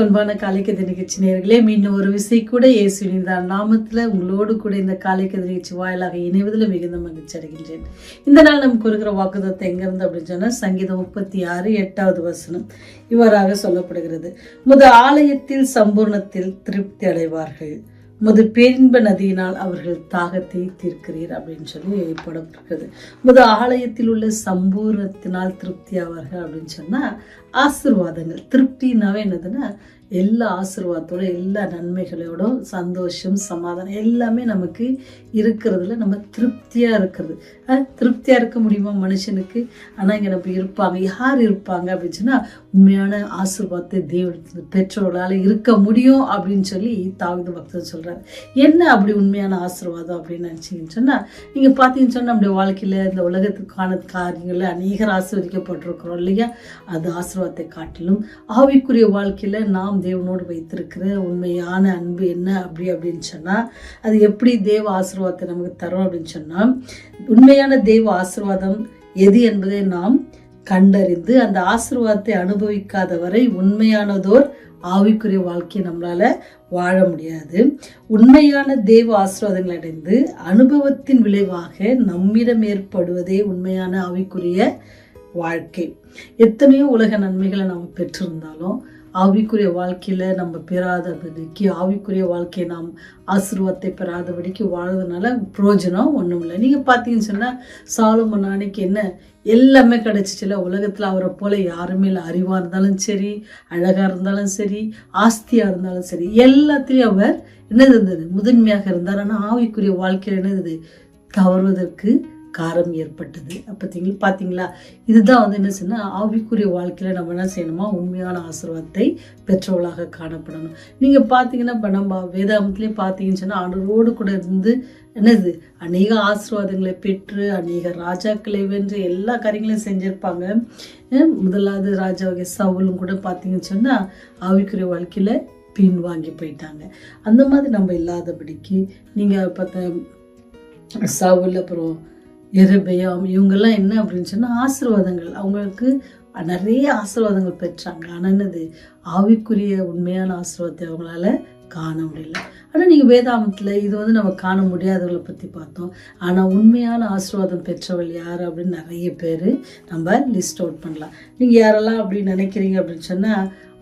அன்பான காலைக்கதை நிகழ்ச்சி நேயர்களே, மீண்டும் ஒரு விசை கூட இயேசுவின் நாமத்துல உங்களோடு கூட இந்த காலைக்கதை நிகழ்ச்சி வாயிலாக இணைவதில் மிகுந்த மகிழ்ச்சி அடைகின்றேன். இந்த நாள் நமக்கு இருக்கிற வாக்குத்தத்தம் எங்க இருந்து அப்படின்னு சொன்னா, சங்கீதம் 36:8 இவ்வாறாக சொல்லப்படுகிறது. முத ஆலயத்தில் சம்பூர்ணத்தில் திருப்தி அடைவார்கள், முது பேரின்ப நதியினால் அவர்கள் தாகத்தை தீர்க்கிறீர் அப்படின்னு சொல்லி போடப்பட்டிருக்கிறது. முத ஆலயத்தில் உள்ள சம்பூர்ணத்தினால் திருப்தி ஆவார்கள் அப்படின்னு சொன்னா ஆசீர்வாதங்கள். திருப்தினாவே என்னதுன்னா எல்லா ஆசீர்வாதத்தோட எல்லா நன்மைகளோட சந்தோஷம் சமாதானம் எல்லாமே நமக்கு இருக்கிறதுல நம்ம திருப்தியா இருக்கிறது. திருப்தியா இருக்க முடியுமா மனுஷனுக்கு? ஆனா இங்க நம்ம இருப்பாங்க. யார் இருப்பாங்க அப்படின்னு சொன்னா, உண்மையான ஆசீர்வாதத்தை தேவன் பெற்றோர்களால இருக்க முடியும் அப்படின்னு சொல்லி தாவீது பக்தர் சொல்றாரு. என்ன அப்படி உண்மையான ஆசீர்வாதம் அப்படின்னு நினைச்சீங்கன்னு சொன்னா, நீங்க பாத்தீங்கன்னு சொன்னா நம்முடைய வாழ்க்கையில இந்த உலகத்துக்கான காரியங்கள்ல அநேகர் ஆசீர்வதிக்கப்பட்டிருக்கிறோம் இல்லையா? அது ஆசீர்வாதத்தை காட்டிலும் ஆவிக்குரிய வாழ்க்கையில நாம் தேவனோடு வைத்திருக்கிற உண்மையான அன்பு என்ன அப்படின்னு சொன்னா, அது எப்படி தேவ ஆசீர்வாதத்தை நமக்கு தரும் அப்படின்னு சொன்னா, உண்மையான தேவ ஆசீர்வாதம் எது என்பதை நாம் கண்டறிந்து அந்த ஆசீர்வாதத்தை அனுபவிக்காத வரை உண்மையானதோர் ஆவிக்குரிய வாழ்க்கையை நம்மளால வாழ முடியாது. உண்மையான தேவ ஆசீர்வாதங்களை அடைந்து அனுபவத்தின் விளைவாக நம்மிடம் ஏற்படுவதே உண்மையான ஆவிக்குரிய வாழ்க்கை. எத்தனையோ உலக நன்மைகளை நாம் பெற்றிருந்தாலும் ஆவிக்குரிய வாழ்க்கையில நம்ம பெறாதபடிக்கு, ஆவிக்குரிய வாழ்க்கையை நாம் ஆசீர்வாதத்தை பெறாதபடிக்கு வாழ்றதுனால பிரயோஜனம் ஒன்றும் இல்லை. நீங்க பார்த்தீங்கன்னு சொன்னா, சாலமோன் அன்னைக்கு என்ன எல்லாமே கிடைச்சிச்சுல உலகத்துல. அவரை போல யாருமே இல்லை. அறிவா இருந்தாலும் சரி, அழகா இருந்தாலும் சரி, ஆஸ்தியா இருந்தாலும் சரி, எல்லாத்திலையும் அவர் என்னது இருந்தது முதன்மையாக இருந்தார். ஆனா ஆவிக்குரிய வாழ்க்கையில என்னது தவறுவதற்கு காரம் ஏற்பட்டது. பார்த்தீங்களா? இதுதான் என்ன சொன்னா, ஆவிக்குரிய வாழ்க்கையில நம்ம என்ன செய்யணுமா, உண்மையான ஆசீர்வாதத்தை பெற்றவர்களாக காணப்படணும். நீங்க பாத்தீங்கன்னா இப்ப நம்ம வேதாகமத்திலே பாத்தீங்கன்னு சொன்னா, ஆண்டவரோடு கூட இருந்து என்னது அநேக ஆசீர்வாதங்களை பெற்று அநேக ராஜாக்களை வென்று எல்லா காரியங்களையும் செஞ்சிருப்பாங்க. முதலாவது ராஜாவாகிய சவுலும் கூட பாத்தீங்கன்னு சொன்னா ஆவிக்குரிய வாழ்க்கையில பின் வாங்கி போயிட்டாங்க. அந்த மாதிரி நம்ம இல்லாதபடிக்கு நீங்க பார்த்த சவுல், அப்புறம் எரேமியா, இவங்கெல்லாம் என்ன அப்படின்னு சொன்னா ஆசீர்வாதங்கள், அவங்களுக்கு நிறைய ஆசீர்வாதங்கள் பெற்றாங்க. ஆனா என்னது ஆவிக்குரிய உண்மையான ஆசீர்வாதத்தை அவங்களால காண முடியல. ஆனா நீங்க வேதாகமத்துல இது நம்ம காண முடியாதவங்களை பத்தி பார்த்தோம். ஆனா உண்மையான ஆசீர்வாதம் பெற்றவள் யார் அப்படின்னு நிறைய பேரு நம்ம லிஸ்ட் அவுட் பண்ணலாம். நீங்க யாரெல்லாம் அப்படின்னு நினைக்கிறீங்க அப்படின்னு சொன்னா,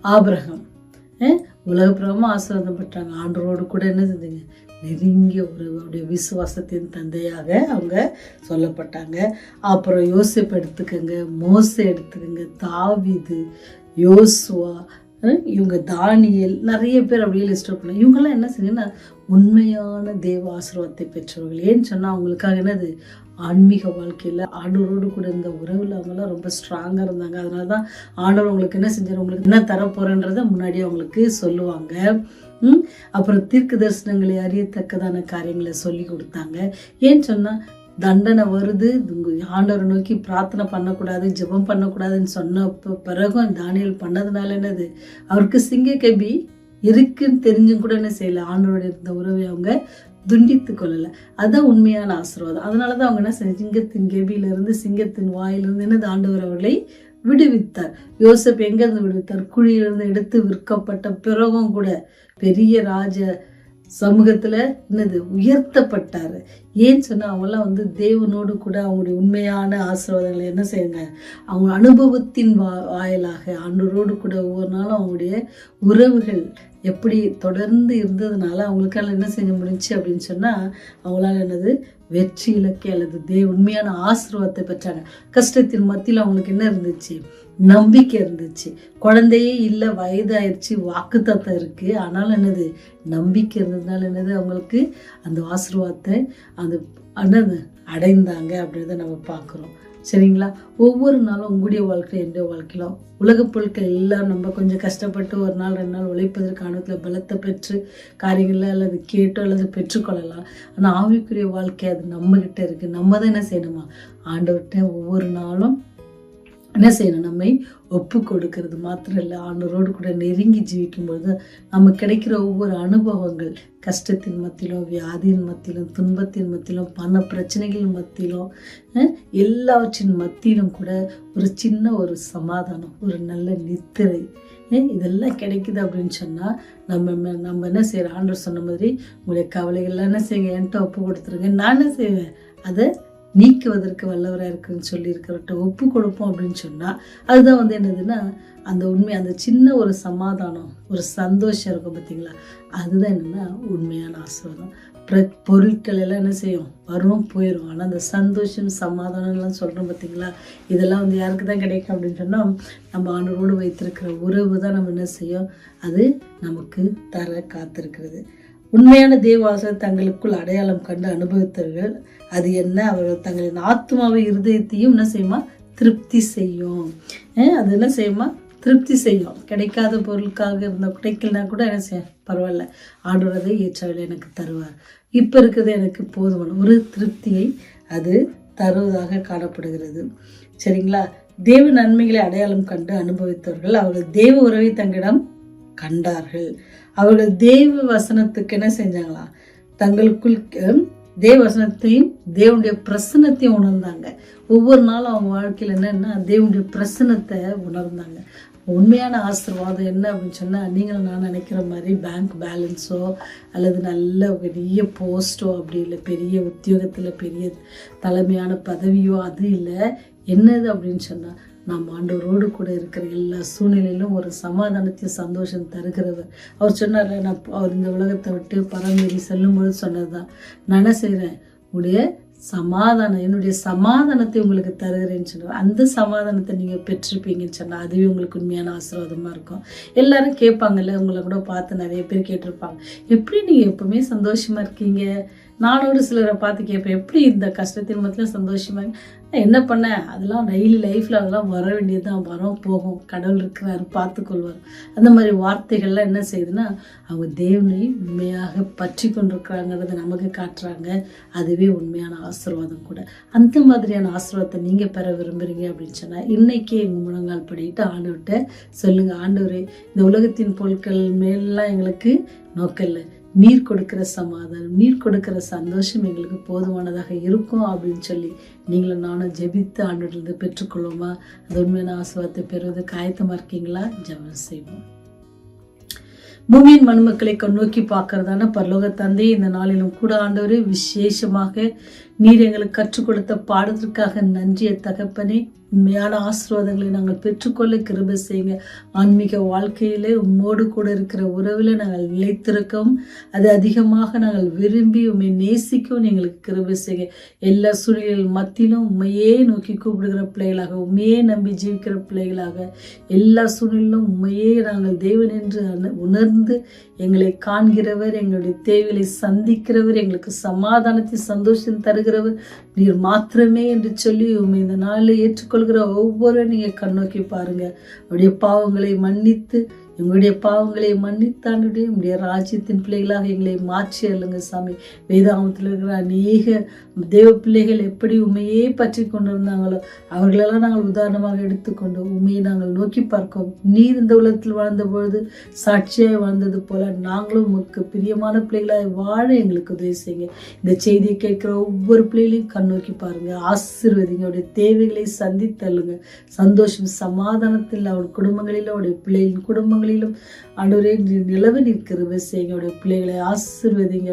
ஆபிரகாம் உலகப்பிரகமா ஆசீர்வாதம் பெற்றாங்க. ஆண்டவரோடு கூட என்ன செஞ்சுங்க, நெருங்கிய அவருடைய விசுவாசத்தின் தந்தையாக அவங்க சொல்லப்பட்டாங்க. அப்புறம் யோசேப்பு எடுத்துக்கோங்க, மோசே எடுத்துக்கோங்க, தாவீது, யோசுவா, இவங்க தானியேல், நிறைய பேர் அப்படியே லிஸ்ட் அவுட் பண்ணாங்க. இவங்கெல்லாம் என்ன செஞ்சீங்கன்னா உண்மையான தேவ ஆசீர்வாதத்தை பெற்றவர்கள். ஏன்னு சொன்னா அவங்களுக்காக என்னது ஆன்மீக வாழ்க்கையில ஆண்டவரோடு கூட இருந்த உறவுல அவங்கெல்லாம் ரொம்ப ஸ்ட்ராங்கா இருந்தாங்க. அதனாலதான் ஆண்டவர் உங்களுக்கு என்ன செஞ்சாரு, உங்களுக்கு என்ன தரப்போறேன்றத முன்னாடியே அவங்களுக்கு சொல்லுவாங்க. அப்புறம் தீர்க்க தரிசனங்களை அறியத்தக்கதான காரியங்களை சொல்லி கொடுத்தாங்க. ஏன்னு சொன்னா தண்டனை வருது, ஆண்டவரை நோக்கி பிரார்த்தனை பண்ணக்கூடாது, ஜெபம் பண்ணக்கூடாதுன்னு சொன்ன பிறகும் தானியேல் பண்ணதுனால என்னது அவருக்கு சிங்க கபி இருக்குன்னு தெரிஞ்சும் கூட என்ன செய்யல, ஆண்டவரோட இருந்த உறவை அவங்க துண்டித்து கொள்ளல. அதுதான் உண்மையான ஆசீர்வாதம். அதனாலதான் அவங்க என்ன செஞ்ச, சிங்கத்தின் கெபியில இருந்து சிங்கத்தின் வாயிலிருந்து என்னது ஆண்டவர் அவர்களை விடுவித்தார். யோசேப்பு எங்க இருந்து விடுவித்தார்? குழியிலிருந்து எடுத்து விற்கப்பட்ட பிறகும் கூட பெரிய ராஜ சமூகத்துல என்னது உயர்த்தப்பட்டாரு. ஏன்னு சொன்னா அவங்கெல்லாம் தேவனோடு கூட அவங்களுடைய உண்மையான ஆசீர்வாதங்களை என்ன செய்யுங்க, அவங்க அனுபவத்தின் வாயிலாக ஆண்டவரோடு கூட ஒவ்வொரு நாளும் அவங்களுடைய உறவுகள் எப்படி தொடர்ந்து இருந்ததுனால அவங்களுக்கால என்ன செய்ய முடிஞ்சு அப்படின்னு சொன்னா, அவங்களால என்னது வெற்றி இலக்கை அல்லது உண்மையான ஆசீர்வாதத்தை பெற்றாங்க. கஷ்டத்தின் மத்தியில் அவங்களுக்கு என்ன இருந்துச்சு, நம்பிக்கை இருந்துச்சு. குழந்தையே இல்லை, வயதாயிருச்சு, வாக்குத்தத்தம் இருக்கு, ஆனாலும் என்னது நம்பிக்கை இருந்ததுனால என்னது அவங்களுக்கு அந்த ஆசீர்வாதத்தை அந்த அடைந்தாங்க அப்படின்றத நம்ம பார்க்குறோம். சரிங்களா? ஒவ்வொரு நாளும் உங்களுடைய வாழ்க்கையில என்னுடைய வாழ்க்கையிலும் உலக பொருட்கள் எல்லாம் நம்ம கொஞ்சம் கஷ்டப்பட்டு ஒரு நாள் 2 நாள் உழைப்பதற்கு அனுபவத்தில் பலத்தை பெற்று காரியங்கள்ல அல்லது கேட்டோ அல்லது பெற்றுக்கொள்ளலாம். ஆனால் ஆவிக்குரிய வாழ்க்கை அது நம்ம கிட்ட இருக்கு. நம்ம தான் என்ன செய்யணுமா, ஆண்டவர்கிட்ட ஒவ்வொரு நாளும் என்ன செய்யணும், நம்மை ஒப்பு கொடுக்கறது மாத்திரம் இல்லை, ஆண்டவரோடு கூட நெருங்கி ஜீவிக்கும்பொழுது நமக்கு கிடைக்கிற ஒவ்வொரு அனுபவங்கள், கஷ்டத்தின் மத்தியிலும், வியாதியின் மத்தியிலும், துன்பத்தின் மத்தியிலும், பண பிரச்சனைகளின் மத்தியிலும், எல்லாவற்றின் மத்தியிலும் கூட ஒரு சின்ன ஒரு சமாதானம், ஒரு நல்ல நித்திரை, இதெல்லாம் கிடைக்குது அப்படின்னு சொன்னால் நம்ம என்ன செய்கிறோம்? ஆண்டவர் சொன்ன மாதிரி உங்களுடைய கவலைகள்லாம் என்ன செய்யுங்க, என்கிட்ட ஒப்பு கொடுத்துருங்க, நான் என்ன செய்வேன், அதை நீக்குவதற்கு வல்லவராக இருக்குன்னு சொல்லியிருக்கிறவர்கிட்ட ஒப்பு கொடுப்போம் அப்படின்னு சொன்னால் அதுதான் என்னதுன்னா அந்த உண்மை, அந்த சின்ன ஒரு சமாதானம், ஒரு சந்தோஷம் இருக்கும் பார்த்தீங்களா, அதுதான் என்னென்னா உண்மையான ஆசீர்வாதம். பொருட்கள் எல்லாம் என்ன செய்யும், வரும் போயிடும். ஆனால் அந்த சந்தோஷம் சமாதானம்லாம் சொல்கிறோம் பார்த்தீங்களா, இதெல்லாம் யாருக்கு தான் கிடைக்கும் அப்படின்னு சொன்னால் நம்ம ஆண்டவரோடு வைத்திருக்கிற உறவு தான் நம்ம என்ன செய்யும், அது நமக்கு தர காத்திருக்கிறது. உண்மையான தேவாசை தங்களுக்குள் அடையாளம் கண்டு அனுபவித்தவர்கள் அது என்ன, அவர்கள் தங்களின் ஆத்மாவை இருதயத்தையும் என்ன செய்யுமா, திருப்தி செய்யும். அது என்ன செய்யுமா, திருப்தி செய்யும். கிடைக்காத பொருளுக்காக கிடைக்கலனா கூட என்ன செய்யும், பரவாயில்ல, ஆண்டவர் அதை ஏற்றவில்லை எனக்கு தருவார், இப்போ இருக்கிறது எனக்கு போதுமான ஒரு திருப்தியை அது தருவதாக காணப்படுகிறது. சரிங்களா? தேவ நன்மைகளை அடையாளம் கண்டு அனுபவித்தவர்கள் அவர்கள் தேவ உறவை தங்களிடம் கண்டார்கள். அவர்கள் தேவ வசனத்துக்கு என்ன செஞ்சாங்களா, தங்களுக்குள் தேவ வசனத்தையும் தேவனுடைய பிரசன்னத்தையும் உணர்ந்தாங்க. ஒவ்வொரு நாளும் அவங்க வாழ்க்கையில் என்னன்னா தேவனுடைய பிரசன்னத்தை உணர்ந்தாங்க. உண்மையான ஆசீர்வாதம் என்ன அப்படின்னு சொன்னால், நீங்கள் நான் நினைக்கிற மாதிரி பேங்க் பேலன்ஸோ அல்லது நல்ல பெரிய போஸ்ட்டோ அப்படி இல்லை, பெரிய உத்தியோகத்தில் பெரிய தலைமையான பதவியோ அது இல்லை. என்னது அப்படின்னு சொன்னால், நாம் ஆண்டவரோடு கூட இருக்கிற எல்லா சூழ்நிலையிலும் ஒரு சமாதானத்தையும் சந்தோஷம் தருகிறவர். அவர் சொன்னார், அவர் இந்த உலகத்தை விட்டு பரமேறி செல்லும்போது சொன்னது தான், நான் என்ன செய்கிறேன், உடைய சமாதானம், என்னுடைய சமாதானத்தை உங்களுக்கு தருகிறேன்னு சொன்னார். அந்த சமாதானத்தை நீங்கள் பெற்றிருப்பீங்கன்னு சொன்னால் அதுவே உங்களுக்கு உண்மையான ஆசீர்வாதமாக இருக்கும். எல்லாரும் கேட்பாங்கல்ல, உங்களை கூட பார்த்து நிறைய பேர் கேட்டிருப்பாங்க, எப்படி நீங்கள் எப்பவுமே சந்தோஷமாக இருக்கீங்க? நானோடு சிலரை பார்த்து கேட்பேன், எப்படி இந்த கஷ்டத்தின் மத்தியில் சந்தோஷமாக என்ன பண்ண? அதெல்லாம் டெய்லி லைஃப்பில் அதெல்லாம் வர வேண்டியதுதான், வரும் போகும், கடவுள் இருக்கிறாரு பார்த்துக்கொள்வார். அந்த மாதிரி வார்த்தைகள்லாம் என்ன செய்யுதுன்னா அவங்க தேவனை உண்மையாக பற்றி கொண்டிருக்கிறாங்கிறத நமக்கு காட்டுறாங்க. அதுவே உண்மையான ஆசீர்வாதம் கூட. அந்த மாதிரியான ஆசீர்வாதத்தை நீங்கள் பெற விரும்புகிறீங்க அப்படின்னு சொன்னால் இன்றைக்கே எங்கள் முழங்கால் படிட்டு ஆண்டவர்கிட்ட சொல்லுங்கள், ஆண்டவரே இந்த உலகத்தின் பொருட்கள் மேலாம் எங்களுக்கு நோக்கல்ல, நீர் கொடுக்கிற சமாதானம், நீர் கொடுக்கிற சந்தோஷம் எங்களுக்கு போதுமானதாக இருக்கும் அப்படின்னு சொல்லி நீங்களும் நானும் ஜெபித்து ஆண்டவரிலிருந்து பெற்றுக்கொள்வோமா? அது உண்மையான ஆசீர்வாதத்தை பெறுவதற்கு ஆயத்தமாக இருக்கீங்களா? ஜெபம் செய்வோம். பூமியின் மண்மக்களை நோக்கி பார்க்கறதான பரலோக தந்தை, இந்த நாளிலும் கூட ஆண்டவரே விசேஷமாக நீர் எங்களுக்கு கற்றுக் கொடுத்த பாடத்திற்காக நன்றிய தகப்பனே. உண்மையான ஆசீர்வாதங்களை நாங்கள் பெற்றுக்கொள்ள கிருபை செய்யுங்க. ஆன்மீக வாழ்க்கையிலே உம்மோடு கூட இருக்கிற உறவில் நாங்கள் நிலைத்திருக்கவும் அது அதிகமாக நாங்கள் விரும்பி உண்மை நேசிக்கவும் எங்களுக்கு கிருபை செய்யுங்க. எல்லா சூழ்நிலைகள் மத்தியிலும் உண்மையே நோக்கி கூப்பிடுகிற பிள்ளைகளாக, உண்மையே நம்பி ஜீவிக்கிற பிள்ளைகளாக, எல்லா சூழ்நிலையிலும் உண்மையே நாங்கள் தேவன் என்று உணர்ந்து எங்களை காண்கிறவர், எங்களுடைய தேவைகளை சந்திக்கிறவர், எங்களுக்கு சமாதானத்தை சந்தோஷம் தருகிறவர் நீர் மாத்திரமே என்று சொல்லி உண்மை இந்த நாளில் ஏற்றுக்கொள்கிற ஒவ்வொரு நீங்கள் கண்ணோக்கி பாருங்க. அவருடைய பாவங்களை மன்னித்து, எங்களுடைய பாவங்களை மன்னித்தாண்டுடைய உங்களுடைய ராஜ்யத்தின் பிள்ளைகளாக எங்களை மாற்றி அள்ளுங்க சாமி. வேதாகமத்தில் இருக்கிற அநேக தேவ பிள்ளைகள் எப்படி உண்மையே பற்றி கொண்டிருந்தாங்களோ அவர்களெல்லாம் நாங்கள் உதாரணமாக எடுத்துக்கொண்டு உண்மையை நாங்கள் நோக்கி பார்க்கோம். நீர் இந்த உலகத்தில் வாழ்ந்த பொழுது சாட்சியாய் வாழ்ந்தது போல நாங்களும் உமக்கு பிரியமான பிள்ளைகளாக வாழ எங்களுக்கு உதவி செய்யுங்க. இந்த செய்தியை கேட்கிற ஒவ்வொரு பிள்ளைகளையும் கண்ணோக்கி பாருங்க, ஆசீர்வதிங்க, அவருடைய தேவைகளை சந்தித்தள்ளுங்க. சந்தோஷம் சமாதானத்தில் அவர் குடும்பங்களிலும் அவருடைய பிள்ளைகளின் குடும்பங்களிலும் ஆண்டவரே நிலவு நிற்கிற செய்யுங்க. அவருடைய பிள்ளைகளை ஆசீர்வதிங்க.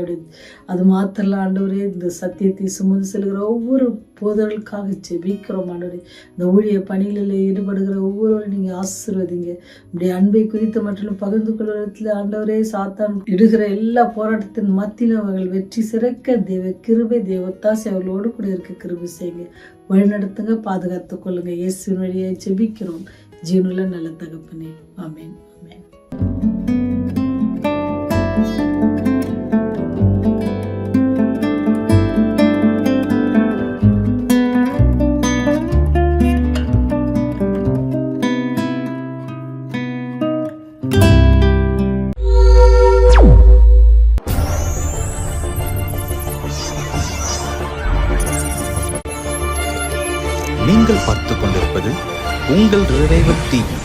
அது மாத்திரம் ஆண்டவரே இந்த சத்தியத்தை சுமந்து செல்கிற ஒவ்வொரு போதர்களுக்காக ஜெபிக்கிறோம். ஆண்டவரே இந்த ஊழிய பணிகளில் ஈடுபடுகிற ஒவ்வொருவரும் நீங்க ஆசீர்வதிங்க. உடைய அன்பை குறித்து மற்றும் பகிர்ந்து கொள்வதில் ஆண்டவரே சாத்தான் இடுகிற எல்லா போராட்டத்தின் மத்தியிலும் அவர்கள் வெற்றி சிறக்க தேவ கிருபை, தேவ ஒத்தாசை அவர்களோடு கூட இருக்க கிருபை செய்யுங்க. வழிநடத்துங்க, பாதுகாத்துக் கொள்ளுங்க. இயேசுவின் வழியாய் ஜெபிக்கிறோம் ஜீவனுள்ள நல்ல தகப்பனே, ஆமென். நீங்கள் பார்த்துக் கொண்டிருப்பது உங்கள் ரிவைவல் டிவி.